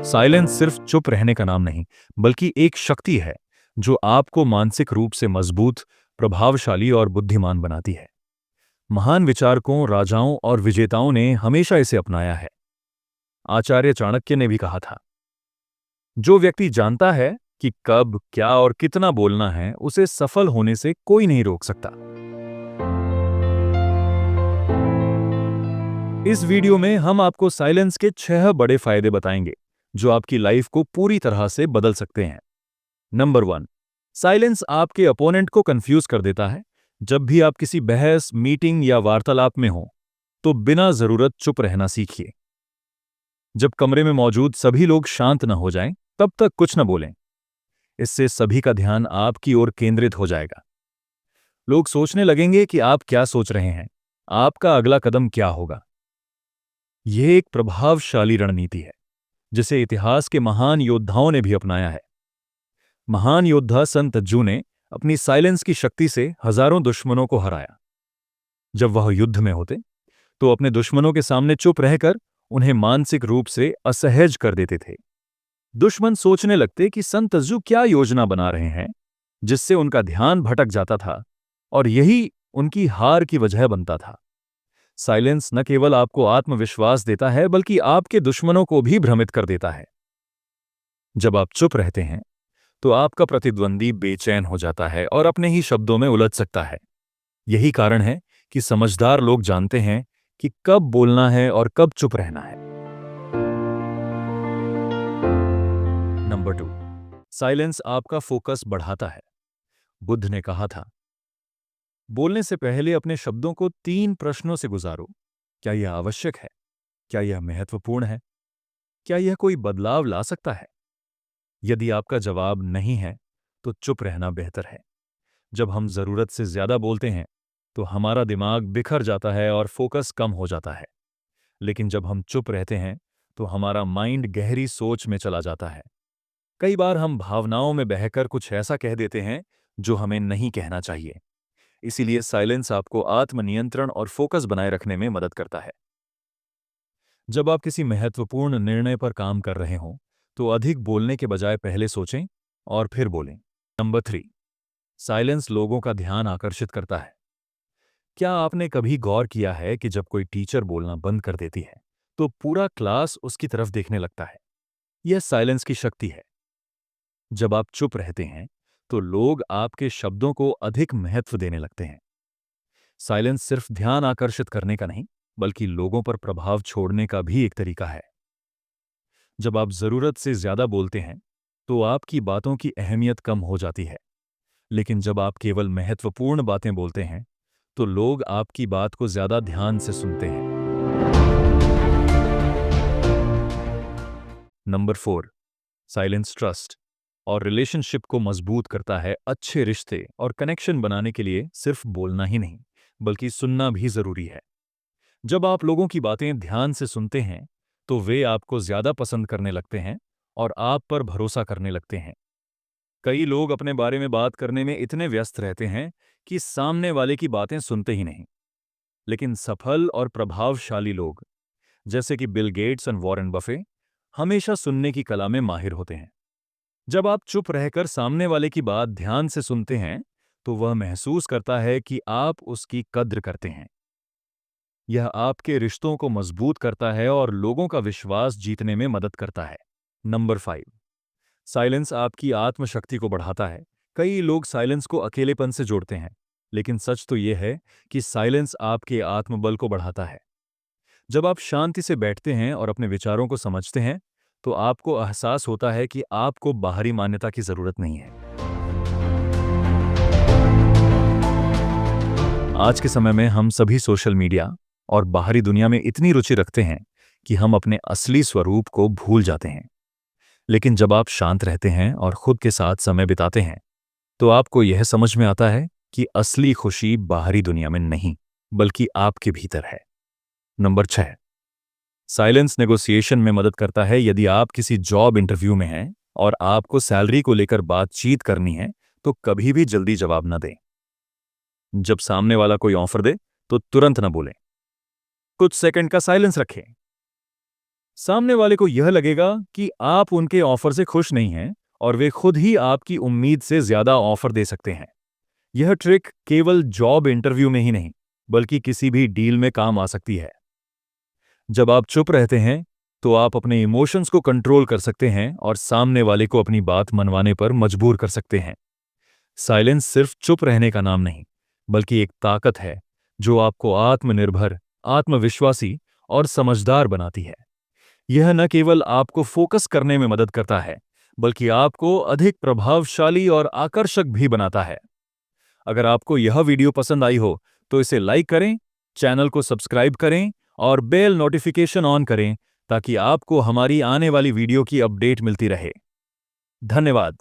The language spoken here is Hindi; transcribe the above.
साइलेंस सिर्फ चुप रहने का नाम नहीं, बल्कि एक शक्ति है जो आपको मानसिक रूप से मजबूत, प्रभावशाली और बुद्धिमान बनाती है। महान विचारकों, राजाओं और विजेताओं ने हमेशा इसे अपनाया है। आचार्य चाणक्य ने भी कहा था, जो व्यक्ति जानता है कि कब, क्या और कितना बोलना है, उसे सफल होने से कोई नहीं रोक सकता। इस वीडियो में हम आपको साइलेंस के 6 बड़े फायदे बताएंगे जो आपकी लाइफ को पूरी तरह से बदल सकते हैं। नंबर 1, साइलेंस आपके अपोनेंट को कंफ्यूज कर देता है। जब भी आप किसी बहस, मीटिंग या वार्तालाप में हो, तो बिना जरूरत चुप रहना सीखिए। जब कमरे में मौजूद सभी लोग शांत न हो जाएं, तब तक कुछ न बोलें। इससे सभी का ध्यान आपकी ओर केंद्रित हो जाएगा। लोग सोचने लगेंगे कि आप क्या सोच रहे हैं, आपका अगला कदम क्या होगा। यह एक प्रभावशाली रणनीति है जिसे इतिहास के महान योद्धाओं ने भी अपनाया है। महान योद्धा संत तज्जू ने अपनी साइलेंस की शक्ति से हजारों दुश्मनों को हराया। जब वह युद्ध में होते तो अपने दुश्मनों के सामने चुप रहकर उन्हें मानसिक रूप से असहज कर देते थे। दुश्मन सोचने लगते कि संत तज्जू क्या योजना बना रहे हैं, जिससे उनका ध्यान भटक जाता था और यही उनकी हार की वजह बनता था। साइलेंस न केवल आपको आत्मविश्वास देता है, बल्कि आपके दुश्मनों को भी भ्रमित कर देता है। जब आप चुप रहते हैं तो आपका प्रतिद्वंदी बेचैन हो जाता है और अपने ही शब्दों में उलझ सकता है। यही कारण है कि समझदार लोग जानते हैं कि कब बोलना है और कब चुप रहना है। नंबर 2, साइलेंस आपका फोकस बढ़ाता है। बुद्ध ने कहा था, बोलने से पहले अपने शब्दों को 3 प्रश्नों से गुजारो। क्या यह आवश्यक है? क्या यह महत्वपूर्ण है? क्या यह कोई बदलाव ला सकता है? यदि आपका जवाब नहीं है, तो चुप रहना बेहतर है। जब हम जरूरत से ज्यादा बोलते हैं, तो हमारा दिमाग बिखर जाता है और फोकस कम हो जाता है। लेकिन जब हम चुप रहते हैं, तो हमारा माइंड गहरी सोच में चला जाता है। कई बार हम भावनाओं में बहकर कुछ ऐसा कह देते हैं जो हमें नहीं कहना चाहिए। इसीलिए साइलेंस आपको आत्मनियंत्रण और फोकस बनाए रखने में मदद करता है। जब आप किसी महत्वपूर्ण निर्णय पर काम कर रहे हों, तो अधिक बोलने के बजाय पहले सोचें और फिर बोलें। नंबर 3, साइलेंस लोगों का ध्यान आकर्षित करता है। क्या आपने कभी गौर किया है कि जब कोई टीचर बोलना बंद कर देती है, तो पूरा क्लास उसकी तरफ देखने लगता है? यह साइलेंस की शक्ति है। जब आप चुप रहते हैं, तो लोग आपके शब्दों को अधिक महत्व देने लगते हैं। साइलेंस सिर्फ ध्यान आकर्षित करने का नहीं, बल्कि लोगों पर प्रभाव छोड़ने का भी एक तरीका है। जब आप जरूरत से ज्यादा बोलते हैं, तो आपकी बातों की अहमियत कम हो जाती है। लेकिन जब आप केवल महत्वपूर्ण बातें बोलते हैं, तो लोग आपकी बात को ज्यादा ध्यान से सुनते हैं। नंबर 4, साइलेंस ट्रस्ट और रिलेशनशिप को मजबूत करता है। अच्छे रिश्ते और कनेक्शन बनाने के लिए सिर्फ बोलना ही नहीं, बल्कि सुनना भी जरूरी है। जब आप लोगों की बातें ध्यान से सुनते हैं, तो वे आपको ज्यादा पसंद करने लगते हैं और आप पर भरोसा करने लगते हैं। कई लोग अपने बारे में बात करने में इतने व्यस्त रहते हैं कि सामने वाले की बातें सुनते ही नहीं। लेकिन सफल और प्रभावशाली लोग, जैसे कि बिल गेट्स और वॉरेन बफे, हमेशा सुनने की कला में माहिर होते हैं। जब आप चुप रहकर सामने वाले की बात ध्यान से सुनते हैं, तो वह महसूस करता है कि आप उसकी कद्र करते हैं। यह आपके रिश्तों को मजबूत करता है और लोगों का विश्वास जीतने में मदद करता है। नंबर 5, साइलेंस आपकी आत्मशक्ति को बढ़ाता है। कई लोग साइलेंस को अकेलेपन से जोड़ते हैं, लेकिन सच तो यह है कि साइलेंस आपके आत्मबल को बढ़ाता है। जब आप शांति से बैठते हैं और अपने विचारों को समझते हैं, तो आपको एहसास होता है कि आपको बाहरी मान्यता की जरूरत नहीं है। आज के समय में हम सभी सोशल मीडिया और बाहरी दुनिया में इतनी रुचि रखते हैं कि हम अपने असली स्वरूप को भूल जाते हैं। लेकिन जब आप शांत रहते हैं और खुद के साथ समय बिताते हैं, तो आपको यह समझ में आता है कि असली खुशी बाहरी दुनिया में नहीं, बल्कि आपके भीतर है। नंबर 6, साइलेंस नेगोशिएशन में मदद करता है। यदि आप किसी जॉब इंटरव्यू में हैं और आपको सैलरी को लेकर बातचीत करनी है, तो कभी भी जल्दी जवाब न दें। जब सामने वाला कोई ऑफर दे, तो तुरंत न बोलें। कुछ सेकंड का साइलेंस रखें। सामने वाले को यह लगेगा कि आप उनके ऑफर से खुश नहीं हैं और वे खुद ही आपकी उम्मीद से ज्यादा ऑफर दे सकते हैं। यह ट्रिक केवल जॉब इंटरव्यू में ही नहीं, बल्कि किसी भी डील में काम आ सकती है। जब आप चुप रहते हैं, तो आप अपने इमोशंस को कंट्रोल कर सकते हैं और सामने वाले को अपनी बात मनवाने पर मजबूर कर सकते हैं। साइलेंस सिर्फ चुप रहने का नाम नहीं, बल्कि एक ताकत है जो आपको आत्मनिर्भर, आत्मविश्वासी और समझदार बनाती है। यह न केवल आपको फोकस करने में मदद करता है, बल्कि आपको अधिक प्रभावशाली और आकर्षक भी बनाता है। अगर आपको यह वीडियो पसंद आई हो, तो इसे लाइक करें, चैनल को सब्सक्राइब करें और बेल नोटिफिकेशन ऑन करें ताकि आपको हमारी आने वाली वीडियो की अपडेट मिलती रहे। धन्यवाद।